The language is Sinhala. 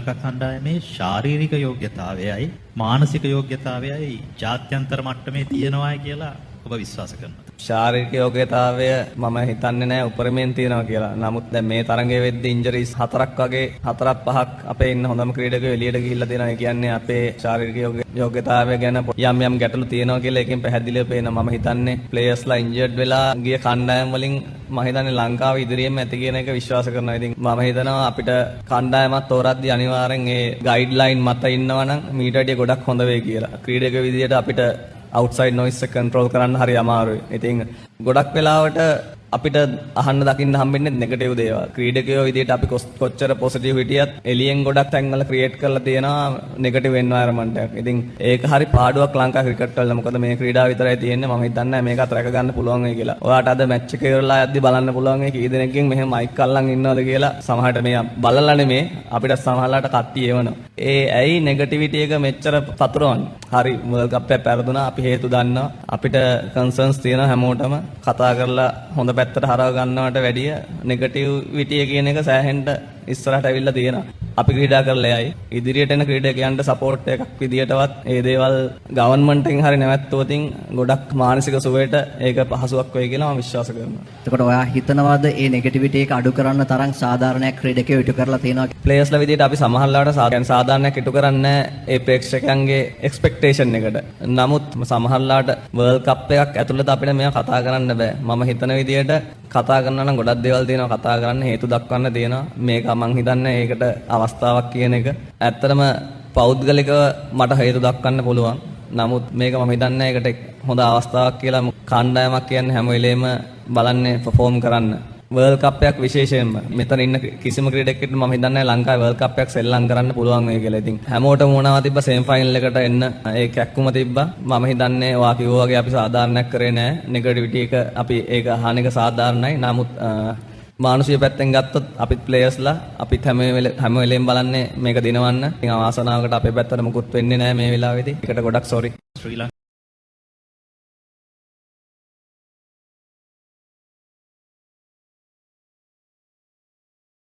ලංකා කණ්ඩායමේ ශාරීරික යෝග්‍යතාවයයි මානසික යෝග්‍යතාවයයි ජාත්‍යන්තර මට්ටමේ තියෙනවායි කියලා ඔබ විශ්වාස කරනවද? ශාරීරික යෝග්‍යතාවය මම හිතන්නේ නැහැ උපරිමයෙන් තියෙනවා කියලා. නමුත් දැන් මේ තරඟයේ වෙද්දී ඉන්ජරිස් 4ක් වගේ 4-5ක් අපේ ඉන්න හොඳම ක්‍රීඩකයෝ එළියට ගිහිල්ලා තියෙනවා. ඒ කියන්නේ අපේ ශාරීරික යෝග්‍යතාවය ගැන යම් ගැටලු තියෙනවා කියලා එකෙන් පැහැදිලිව පේනවා. මම හිතන්නේ ප්ලේයර්ස්ලා ඉන්ජර්ඩ් වෙලා ගිය කණ්ඩායම් වලින් මම හිතන්නේ ලංකාව ඉදිරියෙම ඇති කියන එක විශ්වාස කරනවා. ඉතින් මම හිතනවා අපිට කණ්ඩායමක් තෝරද්දී අනිවාර්යෙන් ඒ ගයිඩ්ලයින් මත ඉන්නවා නම් මීට වඩා ගොඩක් හොඳ වෙයි කියලා. ක්‍රීඩක විදියට අපිට outside noise එක control කරන්න හරි අමාරුයි. ඉතින් ගොඩක් වෙලාවට අපිට අහන්න දකින්න හම්බෙන්නේ නෙගටිව් දේවල්. ක්‍රීඩකයෝ විදියට අපි කොච්චර පොසිටිව් හිටියත් එළියෙන් ගොඩක් තැන්වල ක්‍රියේට් කරලා තියෙනවා නෙගටිව් එන්වයරන්මන්ට් එකක්. ඉතින් ඒක හරි පාඩුවක් ලංකා ක්‍රිකට් වල. මොකද මේ ක්‍රීඩාව විතරයි තියෙන්නේ. මම හිතන්නේ මේකත් රැක ගන්න පුළුවන් වෙයි කියලා. ඔයාට අද මැච් එක ඉවරලා යද්දි බලන්න පුළුවන් වෙයි කී දෙනෙක්ගෙන් මෙහෙම මයික් අල්ලන් ඉන්නවද කියලා. සමහරට මේ බලලා නෙමේ අපිට සමහරලාට කට්ටිය එවනවා. ඒ ඇයි නෙගටිවිටි එක මෙච්චර පතුරවන්නේ? හරි වර්ල්ඩ් කප් එක පෙරදුනා අපි හේතු දන්නවා. අපිට කන්සර්න්ස් තියෙනවා හැමෝටම කතා කරලා හොඳ පැත්තට හරව ගන්නවට වැඩිය නෙගටිවිටි කියන එක සෑහෙන්න ඉස්සරහට ඇවිල්ලා තියෙනවා. අපි ක්‍රීඩා කරලා යයි. ඉදිරියට එන ක්‍රීඩකයන්ට සපෝට් එකක් විදියටවත් ඒ දේවල් ගවර්න්මන්ට් එකෙන් හරි නැවැත්තුවොතින් ගොඩක් මානසික සුවයට ඒක පහසුවක් වෙයි කියලා මම විශ්වාස කරනවා. එතකොට ඔයා හිතනවාද මේ නෙගටිවිටි එක අඩු කරන්න තරම් සාධාරණයක් ක්‍රීඩකයෝ ඉටු කරලා තියෙනවා? ප්ලේයර්ස්ලා විදියට අපි සමහරලාට සාධාරණයක් ඉටු කරන්නේ ඒ ප්‍රේක්ෂකයන්ගේ එක්ස්පෙක්ටේෂන් එකට. නමුත් සමහරලාට වර්ල්ඩ් කප් එකක් ඇතුළත අපිට මේවා කතා කරන්න බෑ. මම හිතන විදියට කතා කරනවා නම් ගොඩක් දේවල් තියෙනවා කතා කරන්න හේතු දක්වන්න තියෙනවා. මේක මං හිතන්නේ ඒකට අවස්ථාවක් කියන එක. ඇත්තටම පෞද්ගලිකව මට හේතු දක්වන්න පුළුවන්. නමුත් මේක මම හිතන්නේ ඒකට හොඳ අවස්ථාවක් කියලා. කණ්ඩායමක් කියන්නේ හැම වෙලේම බලන්නේ perform කරන්න. වර්ල්ඩ් කප් එකක් විශේෂයෙන්ම මෙතන ඉන්න කිසිම ක්‍රීඩකයෙකුට මම හිතන්නේ ලංකාවේ වර්ල්ඩ් කප් එකක් සෙල්ලම් කරන්න පුළුවන් වෙයි කියලා. ඉතින් හැමෝටම වුණාවා තිබ්බ සෙමි ෆයිනල් එකට එන්න ඒ කැක්කුම තිබ්බා. මම හිතන්නේ ඔයා කිව්වා වගේ අපි සාධාරණයක් කරේ නෑ. නෙගටිවිටි එක අපි ඒක අහන එක සාධාරණයි. නමුත් මානසික පැත්තෙන් ගත්තොත් අපිත් ප්ලේයර්ස්ලා අපිත් හැම වෙලේම බලන්නේ මේක දිනවන්න. ඉතින් අවාසනාවකට අපේ පැත්තට මුකුත් වෙන්නේ නෑ මේ වෙලාවේදී. ඒකට ගොඩක් සෝරි. ශ්‍රී